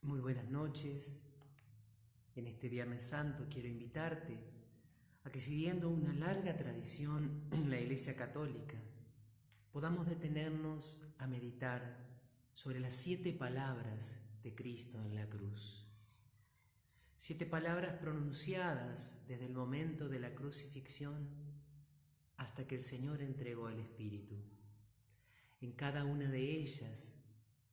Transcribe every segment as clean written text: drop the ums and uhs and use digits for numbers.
Muy buenas noches. En este Viernes Santo quiero invitarte a que, siguiendo una larga tradición en la Iglesia Católica, podamos detenernos a meditar sobre las 7 palabras de Cristo en la cruz. 7 palabras pronunciadas desde el momento de la crucifixión hasta que el Señor entregó el Espíritu. En cada una de ellas,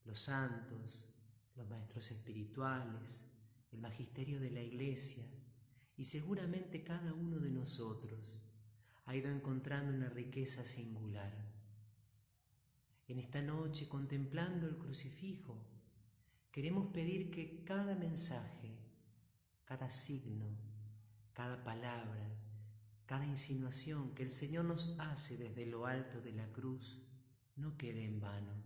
los santos, los maestros espirituales, el magisterio de la Iglesia y seguramente cada uno de nosotros ha ido encontrando una riqueza singular. En esta noche, contemplando el crucifijo, queremos pedir que cada mensaje, cada signo, cada palabra, cada insinuación que el Señor nos hace desde lo alto de la cruz no quede en vano.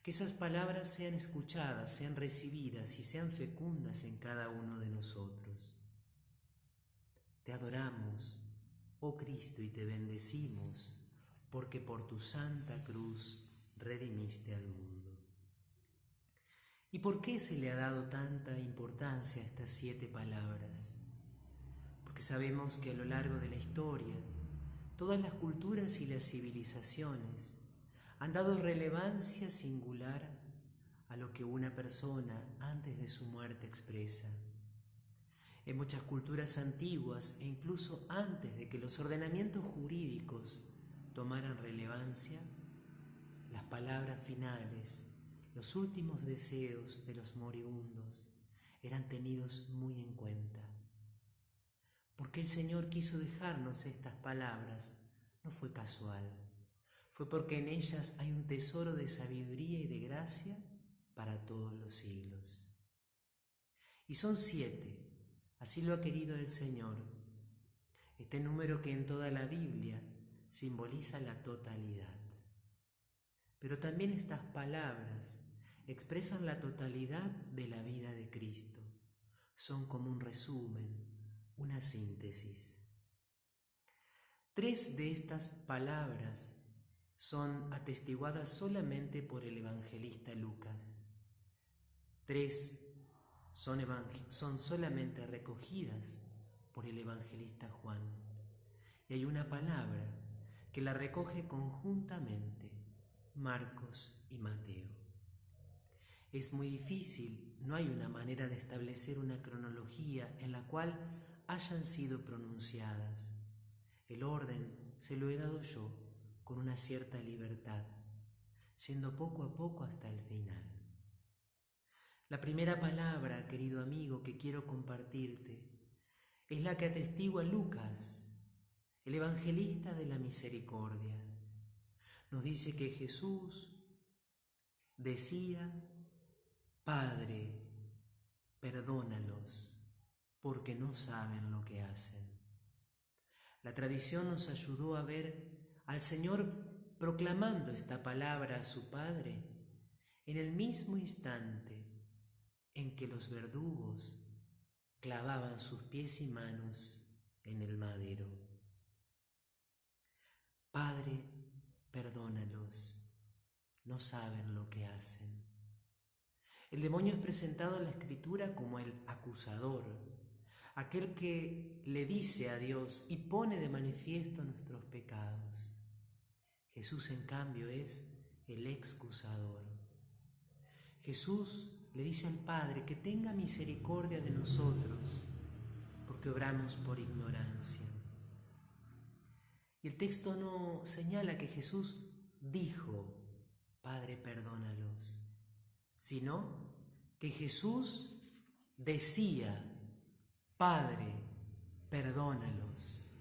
Que esas palabras sean escuchadas, sean recibidas y sean fecundas en cada uno de nosotros. Te adoramos, oh Cristo, y te bendecimos, porque por tu santa cruz redimiste al mundo. ¿Y por qué se le ha dado tanta importancia a estas 7 palabras? Porque sabemos que a lo largo de la historia, todas las culturas y las civilizaciones han dado relevancia singular a lo que una persona antes de su muerte expresa. En muchas culturas antiguas e incluso antes de que los ordenamientos jurídicos tomaran relevancia, las palabras finales, los últimos deseos de los moribundos eran tenidos muy en cuenta. Porque el Señor quiso dejarnos estas palabras no fue casual. Fue porque en ellas hay un tesoro de sabiduría y de gracia para todos los siglos. Y son 7, así lo ha querido el Señor. Este número que en toda la Biblia simboliza la totalidad. Pero también estas palabras expresan la totalidad de la vida de Cristo. Son como un resumen, una síntesis. 3 de estas palabras son atestiguadas solamente por el evangelista Lucas. 3 son solamente recogidas por el evangelista Juan. Y hay una palabra que la recoge conjuntamente Marcos y Mateo. Es muy difícil, no hay una manera de establecer una cronología en la cual hayan sido pronunciadas. El orden se lo he dado yo con una cierta libertad, yendo poco a poco hasta el final. La primera palabra, querido amigo, que quiero compartirte es la que atestigua Lucas, el evangelista de la misericordia. Nos dice que Jesús decía: Padre, perdónalos, porque no saben lo que hacen. La tradición nos ayudó a ver al Señor proclamando esta palabra a su Padre en el mismo instante en que los verdugos clavaban sus pies y manos en el madero. Padre, perdónalos, no saben lo que hacen. El demonio es presentado en la Escritura como el acusador, aquel que le dice a Dios y pone de manifiesto nuestros pecados. Jesús, en cambio, es el excusador. Jesús le dice al Padre que tenga misericordia de nosotros, porque obramos por ignorancia. Y el texto no señala que Jesús dijo: Padre, perdónalos, sino que Jesús decía: Padre, perdónalos.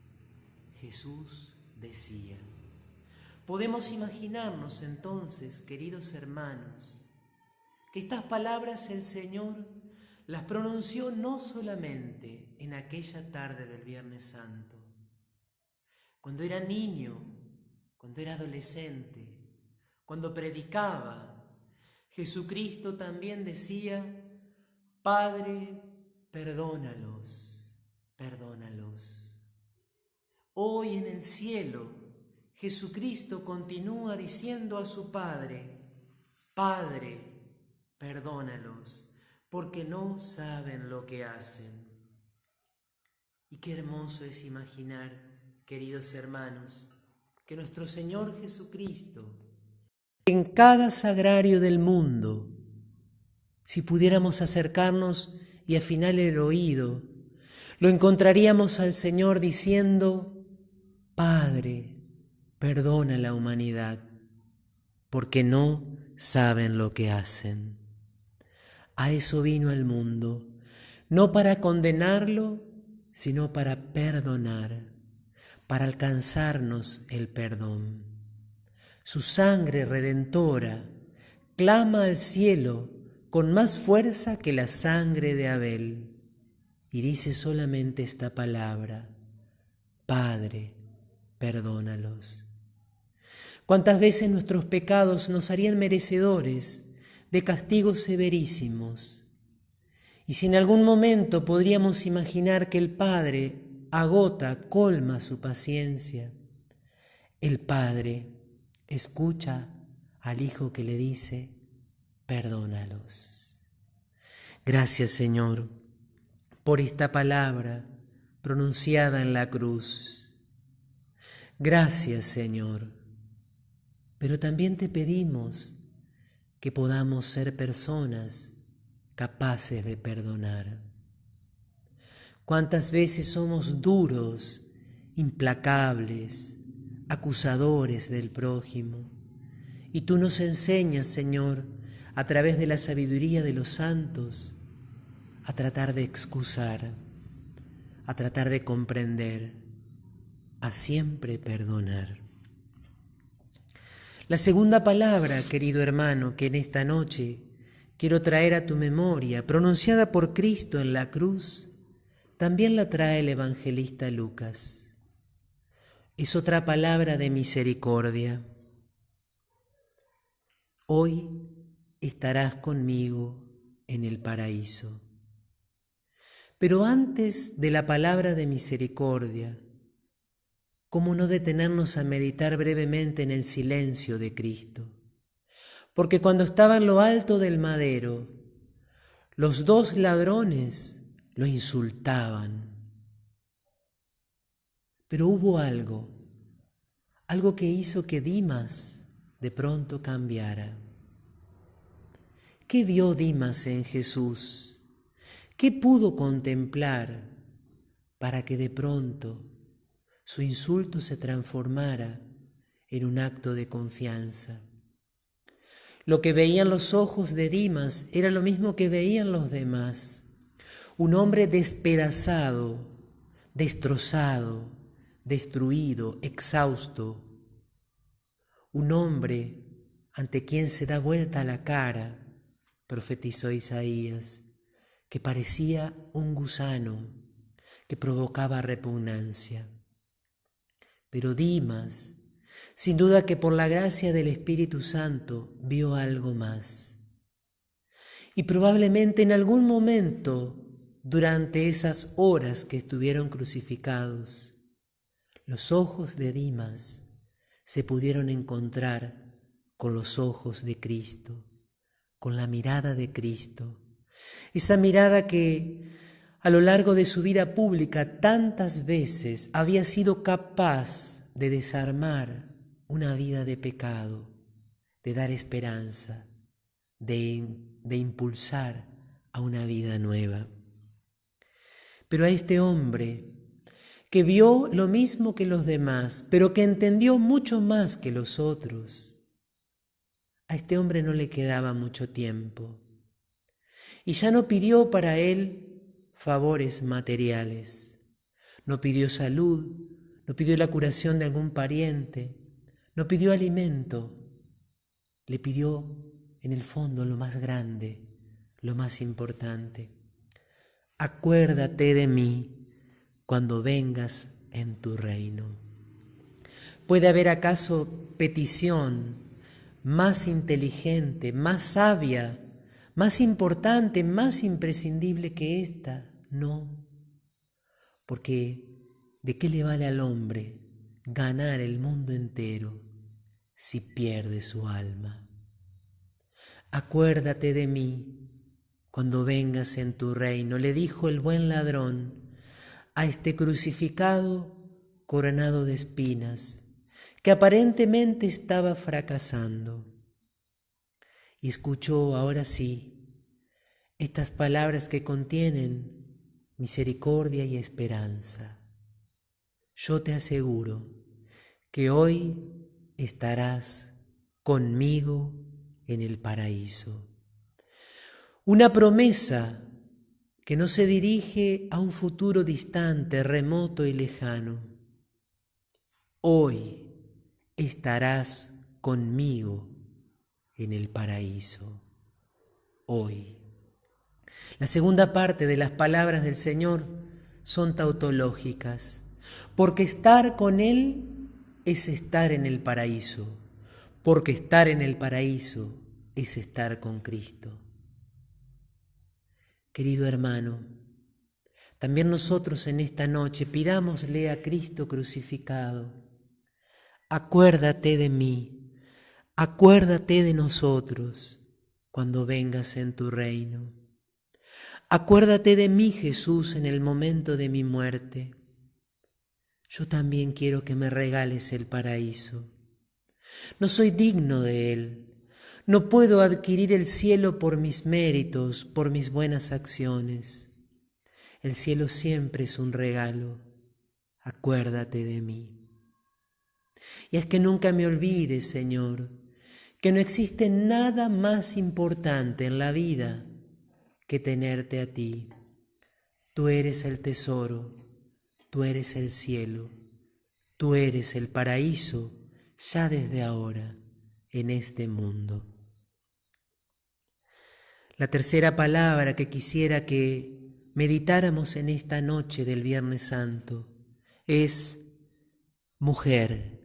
Jesús decía. Podemos imaginarnos entonces, queridos hermanos, que estas palabras el Señor las pronunció no solamente en aquella tarde del Viernes Santo. Cuando era niño, cuando era adolescente, cuando predicaba, Jesucristo también decía: Padre, perdónalos, perdónalos. Hoy en el cielo, Jesucristo continúa diciendo a su Padre: Padre, perdónalos, porque no saben lo que hacen. Y qué hermoso es imaginar, queridos hermanos, que nuestro Señor Jesucristo, en cada sagrario del mundo, si pudiéramos acercarnos y afinar el oído, lo encontraríamos al Señor diciendo: Padre, perdona a la humanidad, porque no saben lo que hacen. A eso vino al mundo, no para condenarlo, sino para perdonar, para alcanzarnos el perdón. Su sangre redentora clama al cielo con más fuerza que la sangre de Abel, y dice solamente esta palabra: Padre, perdónalos. ¿Cuántas veces nuestros pecados nos harían merecedores de castigos severísimos? Y si en algún momento podríamos imaginar que el Padre agota, colma su paciencia, el Padre escucha al Hijo que le dice: perdónalos. Gracias, Señor, por esta palabra pronunciada en la cruz. Gracias, Señor, pero también te pedimos que podamos ser personas capaces de perdonar. ¿Cuántas veces somos duros, implacables, acusadores del prójimo? Y tú nos enseñas, Señor, a través de la sabiduría de los santos, a tratar de excusar, a tratar de comprender, a siempre perdonar. La segunda palabra, querido hermano, que en esta noche quiero traer a tu memoria, pronunciada por Cristo en la cruz, también la trae el evangelista Lucas. Es otra palabra de misericordia. Hoy estarás conmigo en el paraíso. Pero antes de la palabra de misericordia, ¿cómo no detenernos a meditar brevemente en el silencio de Cristo? Porque cuando estaba en lo alto del madero, los dos ladrones lo insultaban. Pero hubo algo que hizo que Dimas de pronto cambiara. ¿Qué vio Dimas en Jesús? ¿Qué pudo contemplar para que de pronto su insulto se transformara en un acto de confianza? Lo que veían los ojos de Dimas era lo mismo que veían los demás. Un hombre despedazado, destrozado, destruido, exhausto. Un hombre ante quien se da vuelta la cara, profetizó Isaías, que parecía un gusano, que provocaba repugnancia. Pero Dimas, sin duda que por la gracia del Espíritu Santo, vio algo más. Y probablemente en algún momento, durante esas horas que estuvieron crucificados, los ojos de Dimas se pudieron encontrar con los ojos de Cristo, con la mirada de Cristo. Esa mirada que a lo largo de su vida pública tantas veces había sido capaz de desarmar una vida de pecado, de dar esperanza, de impulsar a una vida nueva. Pero a este hombre que vio lo mismo que los demás, pero que entendió mucho más que los otros, a este hombre no le quedaba mucho tiempo. Y ya no pidió para él favores materiales, no pidió salud, no pidió la curación de algún pariente, no pidió alimento, le pidió en el fondo lo más grande, lo más importante. Acuérdate de mí cuando vengas en tu reino. ¿Puede haber acaso petición más inteligente, más sabia, más importante, más imprescindible que esta? No, porque ¿de qué le vale al hombre ganar el mundo entero si pierde su alma? Acuérdate de mí cuando vengas en tu reino, le dijo el buen ladrón a este crucificado coronado de espinas, que aparentemente estaba fracasando. Y escuchó ahora sí estas palabras que contienen misericordia y esperanza. Yo te aseguro que hoy estarás conmigo en el paraíso. Una promesa que no se dirige a un futuro distante, remoto y lejano. Hoy estarás conmigo en el paraíso. Hoy. La segunda parte de las palabras del Señor son tautológicas, porque estar con Él es estar en el paraíso, porque estar en el paraíso es estar con Cristo. Querido hermano, también nosotros en esta noche pidámosle a Cristo crucificado: acuérdate de mí, acuérdate de nosotros cuando vengas en tu reino. Acuérdate de mí, Jesús, en el momento de mi muerte. Yo también quiero que me regales el paraíso. No soy digno de él. No puedo adquirir el cielo por mis méritos, por mis buenas acciones. El cielo siempre es un regalo. Acuérdate de mí. Y es que nunca me olvides, Señor, que no existe nada más importante en la vida que tenerte a ti. Tú eres el tesoro, tú eres el cielo, tú eres el paraíso ya desde ahora en este mundo. La tercera palabra que quisiera que meditáramos en esta noche del Viernes Santo es mujer.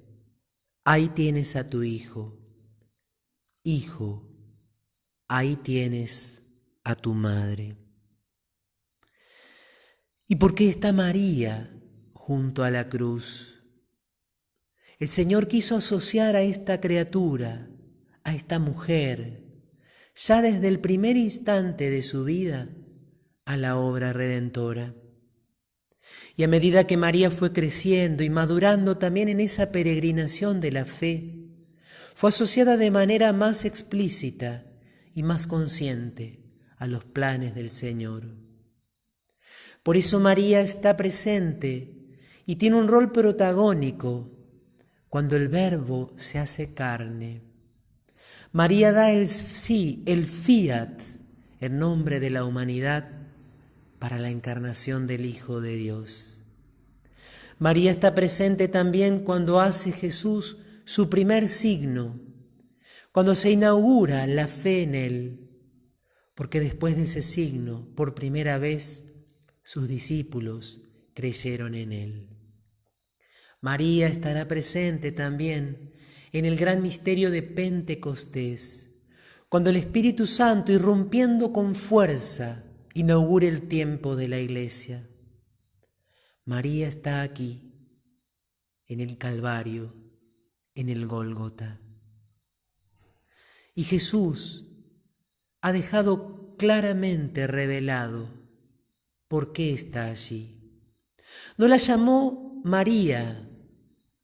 Ahí tienes a tu hijo. Hijo, ahí tienes a tu madre. ¿Y por qué está María junto a la cruz? El Señor quiso asociar a esta criatura, a esta mujer, ya desde el primer instante de su vida, a la obra redentora. Y a medida que María fue creciendo y madurando también en esa peregrinación de la fe, fue asociada de manera más explícita y más consciente a los planes del Señor. Por eso María está presente y tiene un rol protagónico cuando el Verbo se hace carne. María da el sí, el fiat, en nombre de la humanidad, para la encarnación del Hijo de Dios. María está presente también cuando hace Jesús su primer signo, cuando se inaugura la fe en Él, porque después de ese signo, por primera vez, sus discípulos creyeron en Él. María estará presente también en el gran misterio de Pentecostés, cuando el Espíritu Santo, irrumpiendo con fuerza, inaugure el tiempo de la Iglesia. María está aquí, en el Calvario, en el Gólgota. Y Jesús ha dejado claramente revelado por qué está allí. No la llamó María,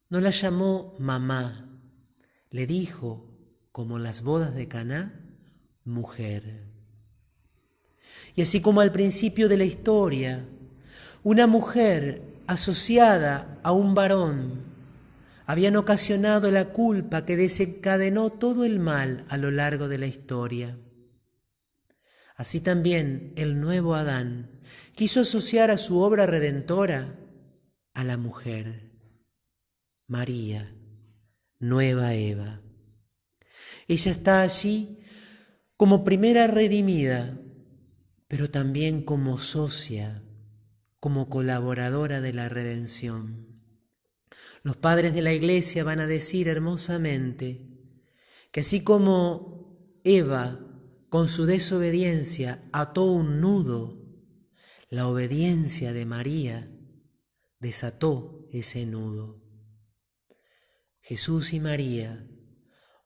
no la llamó mamá, le dijo, como en las bodas de Caná, mujer. Y así como al principio de la historia, una mujer asociada a un varón habían ocasionado la culpa que desencadenó todo el mal a lo largo de la historia. Así también el nuevo Adán quiso asociar a su obra redentora a la mujer, María, nueva Eva. Ella está allí como primera redimida, pero también como socia, como colaboradora de la redención. Los padres de la Iglesia van a decir hermosamente que así como Eva con su desobediencia ató un nudo, la obediencia de María desató ese nudo. Jesús y María,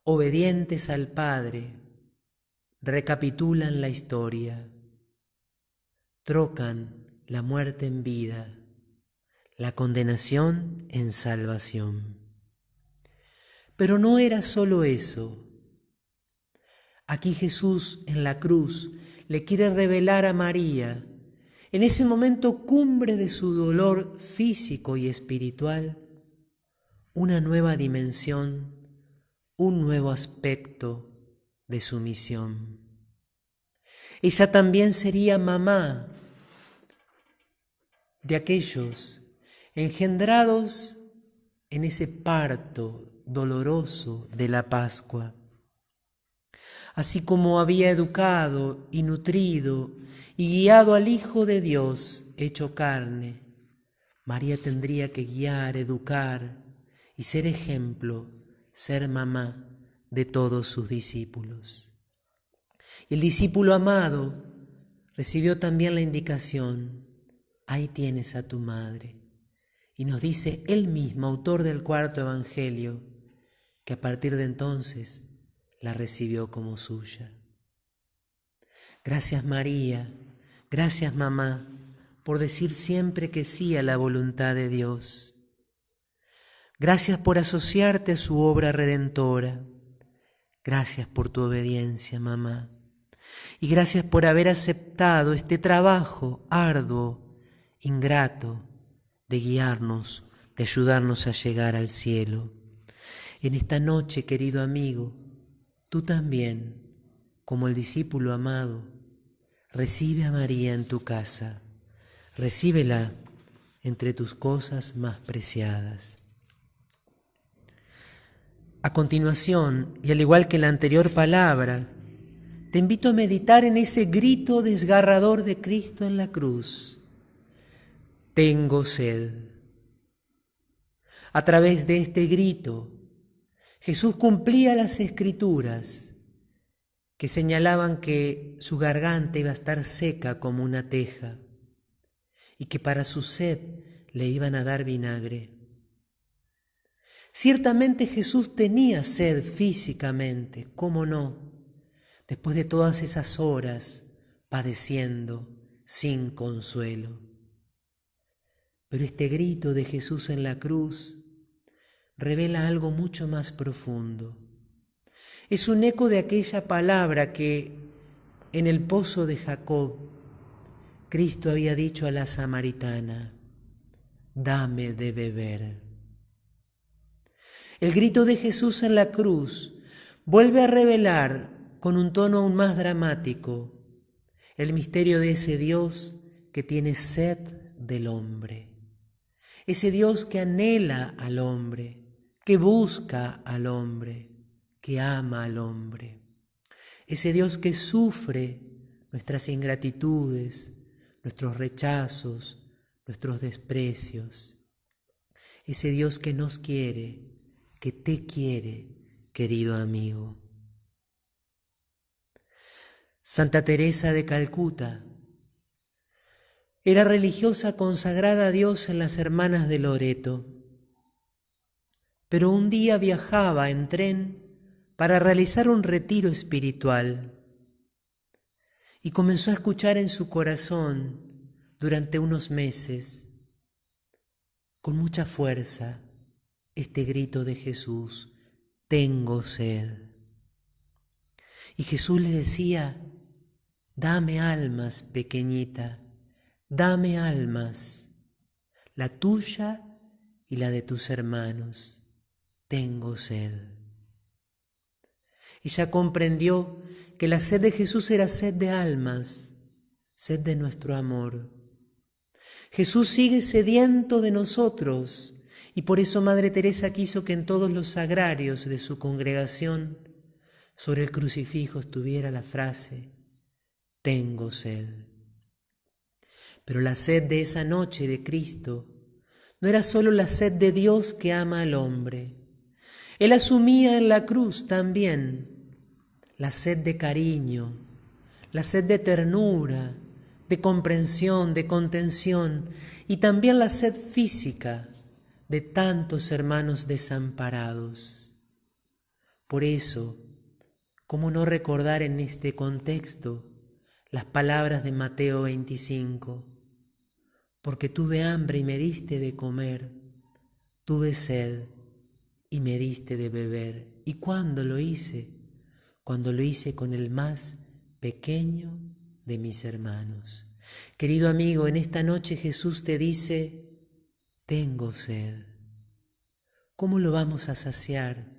obedientes al Padre, recapitulan la historia. trocan la muerte en vida, la condenación en salvación. Pero no era solo eso. Aquí Jesús en la cruz le quiere revelar a María, en ese momento cumbre de su dolor físico y espiritual, una nueva dimensión, un nuevo aspecto de su misión. Ella también sería mamá de aquellos engendrados en ese parto doloroso de la Pascua. Así como había educado y nutrido y guiado al Hijo de Dios hecho carne, María tendría que guiar, educar y ser ejemplo, ser mamá de todos sus discípulos. Y el discípulo amado recibió también la indicación: ahí tienes a tu madre. Y nos dice él mismo, autor del cuarto evangelio, que a partir de entonces la recibió como suya. Gracias María, gracias mamá, por decir siempre que sí a la voluntad de Dios. Gracias por asociarte a su obra redentora. Gracias por tu obediencia, mamá. Y gracias por haber aceptado este trabajo arduo, ingrato, de guiarnos, de ayudarnos a llegar al cielo. En esta noche, querido amigo, tú también, como el discípulo amado, recibe a María en tu casa, recíbela entre tus cosas más preciadas. A continuación, y al igual que la anterior palabra, te invito a meditar en ese grito desgarrador de Cristo en la cruz: tengo sed. A través de este grito, Jesús cumplía las Escrituras que señalaban que su garganta iba a estar seca como una teja y que para su sed le iban a dar vinagre. Ciertamente Jesús tenía sed físicamente, ¿cómo no? Después de todas esas horas padeciendo sin consuelo. Pero este grito de Jesús en la cruz revela algo mucho más profundo. Es un eco de aquella palabra que en el pozo de Jacob Cristo había dicho a la samaritana: dame de beber. El grito de Jesús en la cruz vuelve a revelar con un tono aún más dramático el misterio de ese Dios que tiene sed del hombre, ese Dios que anhela al hombre, que busca al hombre, que ama al hombre, ese Dios que sufre nuestras ingratitudes, nuestros rechazos, nuestros desprecios, ese Dios que nos quiere, que te quiere, querido amigo. Santa Teresa de Calcuta era religiosa consagrada a Dios en las Hermanas de Loreto, pero un día viajaba en tren para realizar un retiro espiritual y comenzó a escuchar en su corazón durante unos meses, con mucha fuerza, este grito de Jesús: tengo sed. Y Jesús le decía: dame almas, pequeñita, dame almas, la tuya y la de tus hermanos. Tengo sed. Ella comprendió que la sed de Jesús era sed de almas, sed de nuestro amor. Jesús sigue sediento de nosotros y por eso Madre Teresa quiso que en todos los sagrarios de su congregación sobre el crucifijo estuviera la frase: tengo sed. Pero la sed de esa noche de Cristo no era solo la sed de Dios que ama al hombre. Él asumía en la cruz también la sed de cariño, la sed de ternura, de comprensión, de contención y también la sed física de tantos hermanos desamparados. Por eso, ¿cómo no recordar en este contexto las palabras de Mateo 25, porque tuve hambre y me diste de comer, tuve sed y me diste de beber. ¿Y cuándo lo hice? Cuando lo hice con el más pequeño de mis hermanos. Querido amigo, en esta noche Jesús te dice, tengo sed. ¿Cómo lo vamos a saciar?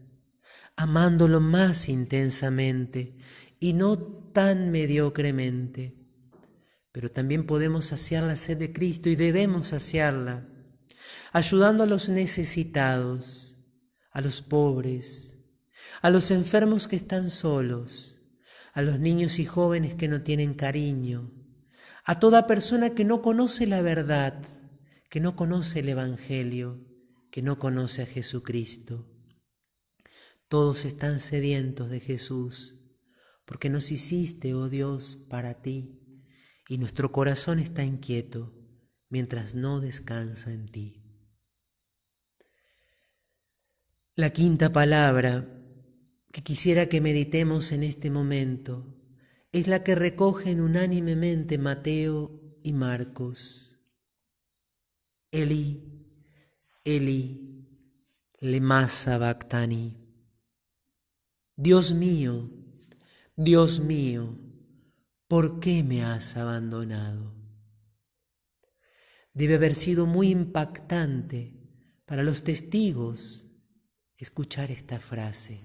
Amándolo más intensamente y no tan mediocremente. Pero también podemos saciar la sed de Cristo y debemos saciarla, ayudando a los necesitados, a los pobres, a los enfermos que están solos, a los niños y jóvenes que no tienen cariño, a toda persona que no conoce la verdad, que no conoce el Evangelio, que no conoce a Jesucristo. Todos están sedientos de Jesús, porque nos hiciste, oh Dios, para ti, y nuestro corazón está inquieto mientras no descansa en ti. La quinta palabra que quisiera que meditemos en este momento es la que recogen unánimemente Mateo y Marcos. Eli, Eli, lema sabactani. Dios mío, ¿por qué me has abandonado? Debe haber sido muy impactante para los testigos escuchar esta frase,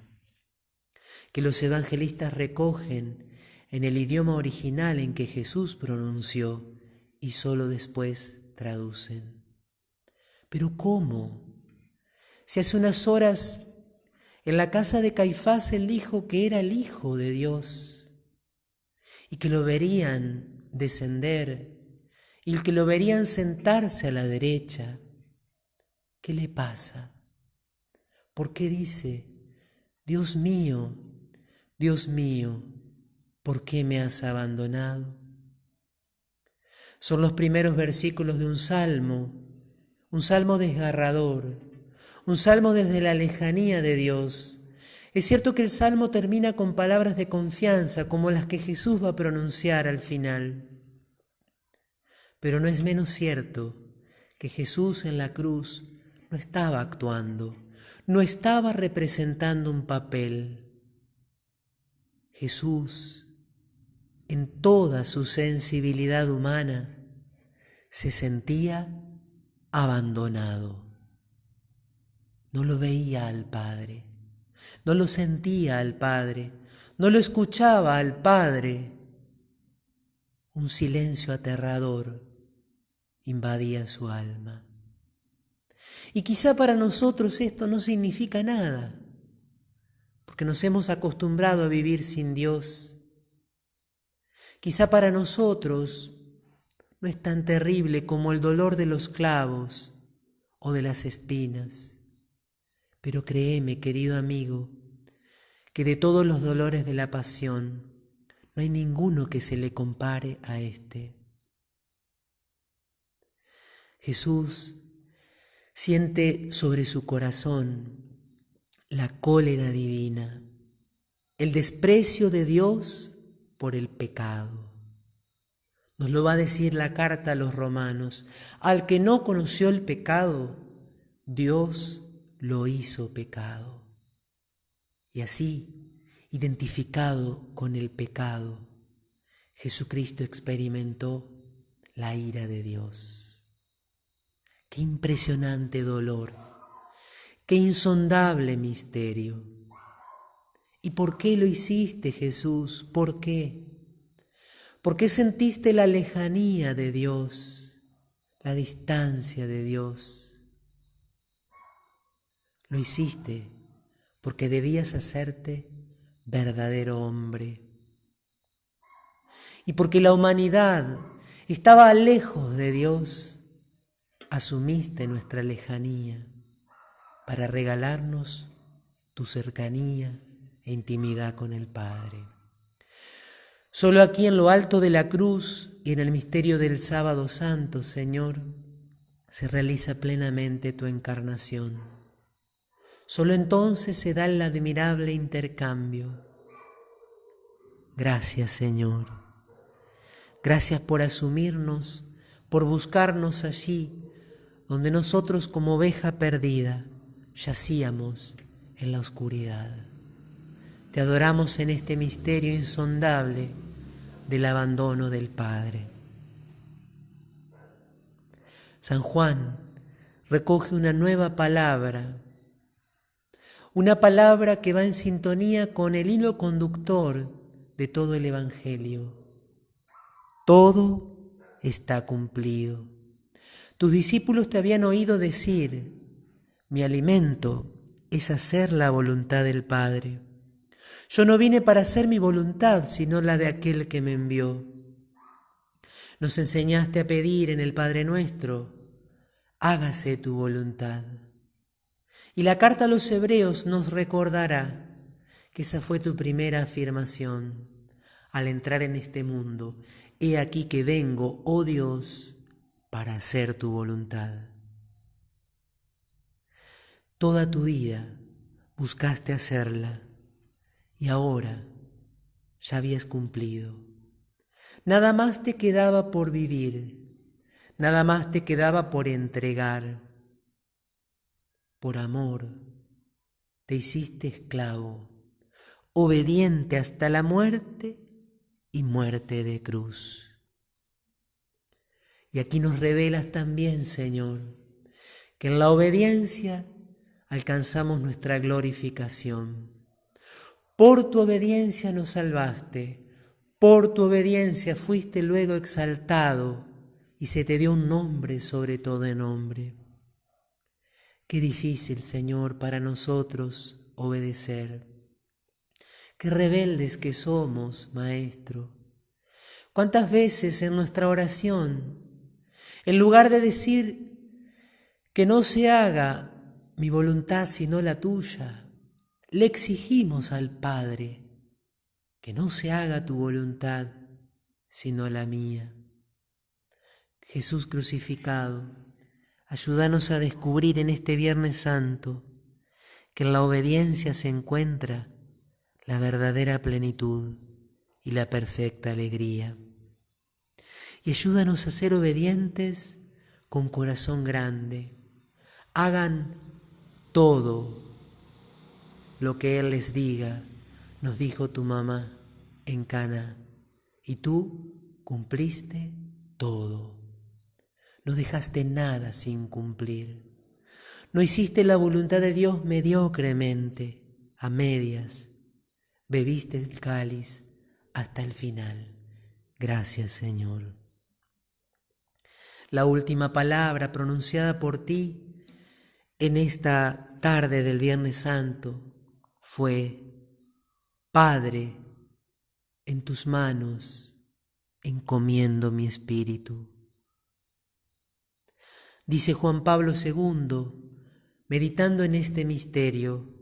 que los evangelistas recogen en el idioma original en que Jesús pronunció y solo después traducen. ¿Pero cómo? Si hace unas horas en la casa de Caifás él dijo que era el Hijo de Dios y que lo verían descender y que lo verían sentarse a la derecha. ¿Qué le pasa? ¿Por qué dice, Dios mío, ¿por qué me has abandonado? Son los primeros versículos de un salmo desgarrador, un salmo desde la lejanía de Dios. Es cierto que el salmo termina con palabras de confianza como las que Jesús va a pronunciar al final. Pero no es menos cierto que Jesús en la cruz no estaba actuando, no estaba representando un papel. Jesús, en toda su sensibilidad humana, se sentía abandonado. No lo veía al Padre, no lo sentía al Padre, no lo escuchaba al Padre. Un silencio aterrador invadía su alma. Y quizá para nosotros esto no significa nada, porque nos hemos acostumbrado a vivir sin Dios. Quizá para nosotros no es tan terrible como el dolor de los clavos o de las espinas. Pero créeme, querido amigo, que de todos los dolores de la pasión, no hay ninguno que se le compare a este. Jesús siente sobre su corazón la cólera divina, el desprecio de Dios por el pecado. Nos lo va a decir la carta a los romanos. Al que no conoció el pecado, Dios lo hizo pecado. Y así, identificado con el pecado, Jesucristo experimentó la ira de Dios. Qué impresionante dolor, qué insondable misterio. ¿Y por qué lo hiciste, Jesús? ¿Por qué? ¿Por qué sentiste la lejanía de Dios, la distancia de Dios? Lo hiciste porque debías hacerte verdadero hombre. Y porque la humanidad estaba lejos de Dios, asumiste nuestra lejanía para regalarnos tu cercanía e intimidad con el Padre. Solo aquí en lo alto de la cruz y en el misterio del Sábado Santo, Señor, se realiza plenamente tu encarnación. Solo entonces se da el admirable intercambio. Gracias, Señor. Gracias por asumirnos, por buscarnos allí, donde nosotros como oveja perdida yacíamos en la oscuridad. Te adoramos en este misterio insondable del abandono del Padre. San Juan recoge una nueva palabra, una palabra que va en sintonía con el hilo conductor de todo el Evangelio. Todo está cumplido. Tus discípulos te habían oído decir: mi alimento es hacer la voluntad del Padre. Yo no vine para hacer mi voluntad, sino la de aquel que me envió. Nos enseñaste a pedir en el Padre Nuestro: hágase tu voluntad. Y la carta a los Hebreos nos recordará que esa fue tu primera afirmación al entrar en este mundo. He aquí que vengo, oh Dios, para hacer tu voluntad. Toda tu vida buscaste hacerla y ahora ya habías cumplido. Nada más te quedaba por vivir, nada más te quedaba por entregar. Por amor te hiciste esclavo, obediente hasta la muerte y muerte de cruz. Y aquí nos revelas también, Señor, que en la obediencia alcanzamos nuestra glorificación. Por tu obediencia nos salvaste, por tu obediencia fuiste luego exaltado y se te dio un nombre sobre todo nombre. Qué difícil, Señor, para nosotros obedecer. Qué rebeldes que somos, Maestro. ¿Cuántas veces en nuestra oración, en lugar de decir que no se haga mi voluntad sino la tuya, le exigimos al Padre que no se haga tu voluntad sino la mía? Jesús crucificado, ayúdanos a descubrir en este Viernes Santo que en la obediencia se encuentra la verdadera plenitud y la perfecta alegría. Y ayúdanos a ser obedientes con corazón grande. Hagan todo lo que Él les diga, nos dijo tu mamá en Cana, y tú cumpliste todo. No dejaste nada sin cumplir. No hiciste la voluntad de Dios mediocremente, a medias. Bebiste el cáliz hasta el final. Gracias, Señor. La última palabra pronunciada por ti en esta tarde del Viernes Santo fue: Padre, en tus manos encomiendo mi espíritu. Dice Juan Pablo II, meditando en este misterio: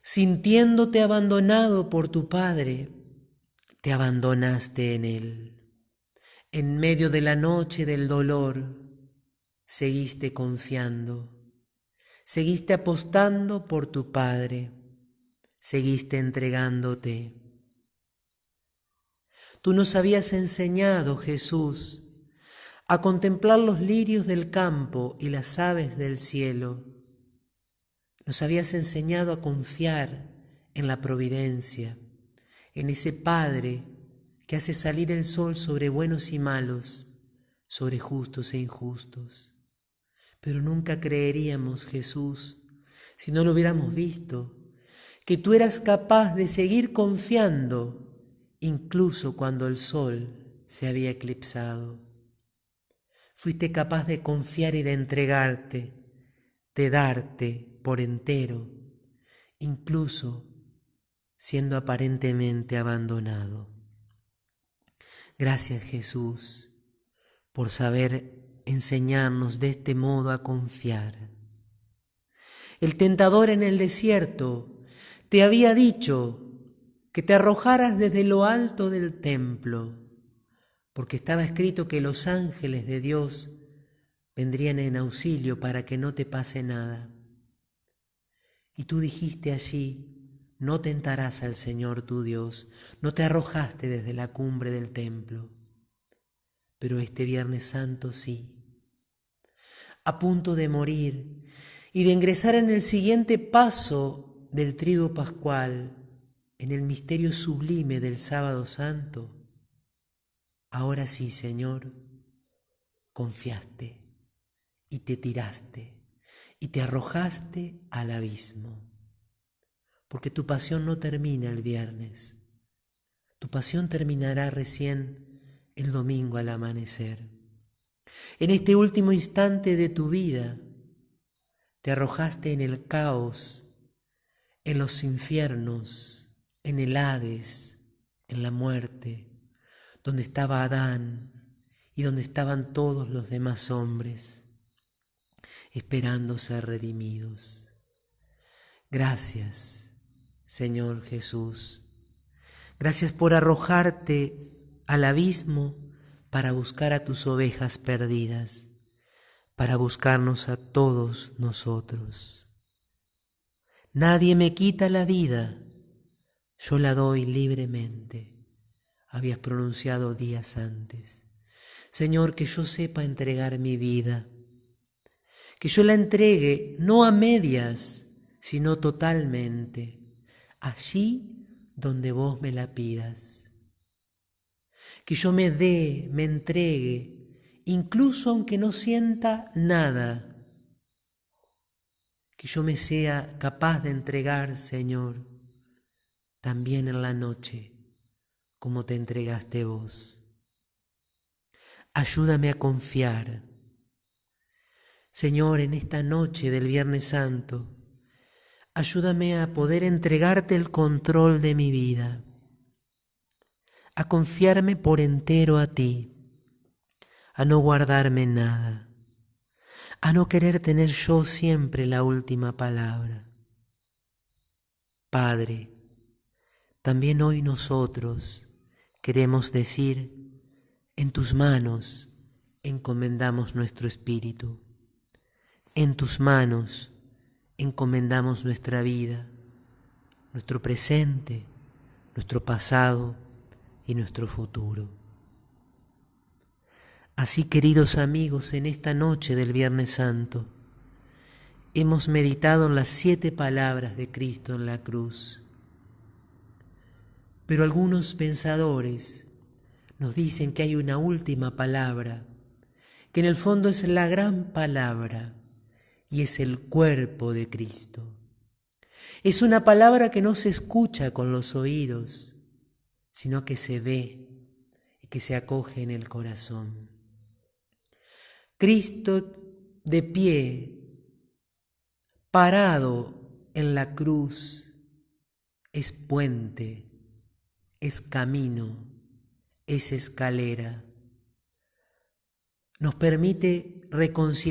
sintiéndote abandonado por tu Padre, te abandonaste en Él. En medio de la noche del dolor, seguiste confiando, seguiste apostando por tu Padre, seguiste entregándote. Tú nos habías enseñado, Jesús, a contemplar los lirios del campo y las aves del cielo. Nos habías enseñado a confiar en la providencia, en ese Padre que hace salir el sol sobre buenos y malos, sobre justos e injustos. Pero nunca creeríamos, Jesús, si no lo hubiéramos visto, que tú eras capaz de seguir confiando, incluso cuando el sol se había eclipsado. Fuiste capaz de confiar y de entregarte, de darte por entero, incluso siendo aparentemente abandonado. Gracias, Jesús, por saber enseñarnos de este modo a confiar. El tentador en el desierto te había dicho que te arrojaras desde lo alto del templo, porque estaba escrito que los ángeles de Dios vendrían en auxilio para que no te pase nada. Y tú dijiste allí: no tentarás al Señor tu Dios, no te arrojaste desde la cumbre del templo. pero este Viernes Santo sí. A punto de morir y de ingresar en el siguiente paso del triduo pascual, en el misterio sublime del Sábado Santo, ahora sí, Señor, confiaste y te tiraste y te arrojaste al abismo, porque tu pasión no termina el viernes, tu pasión terminará recién el domingo al amanecer. En este último instante de tu vida, te arrojaste en el caos, en los infiernos, en el Hades, en la muerte, donde estaba Adán y donde estaban todos los demás hombres, esperando ser redimidos. Gracias, Señor Jesús. Gracias por arrojarte al abismo para buscar a tus ovejas perdidas, para buscarnos a todos nosotros. Nadie me quita la vida, yo la doy libremente, habías pronunciado días antes. Señor, que yo sepa entregar mi vida, que yo la entregue no a medias, sino totalmente, allí donde vos me la pidas. Que yo me dé, me entregue, incluso aunque no sienta nada. Que yo me sea capaz de entregar, Señor, también en la noche, como te entregaste vos. Ayúdame a confiar. Señor, en esta noche del Viernes Santo, ayúdame a poder entregarte el control de mi vida, a confiarme por entero a ti, a no guardarme nada, a no querer tener yo siempre la última palabra. Padre, también hoy nosotros queremos decir, en tus manos encomendamos nuestro espíritu, en tus manos encomendamos nuestra vida, nuestro presente, nuestro pasado y nuestro futuro. Así, queridos amigos, en esta noche del Viernes Santo, hemos meditado en las 7 palabras de Cristo en la cruz. Pero algunos pensadores nos dicen que hay una última palabra, que en el fondo es la gran palabra, y es el cuerpo de Cristo. Es una palabra que no se escucha con los oídos, sino que se ve y que se acoge en el corazón. Cristo de pie, parado en la cruz, es puente, es camino, es escalera. Nos permite reconciliar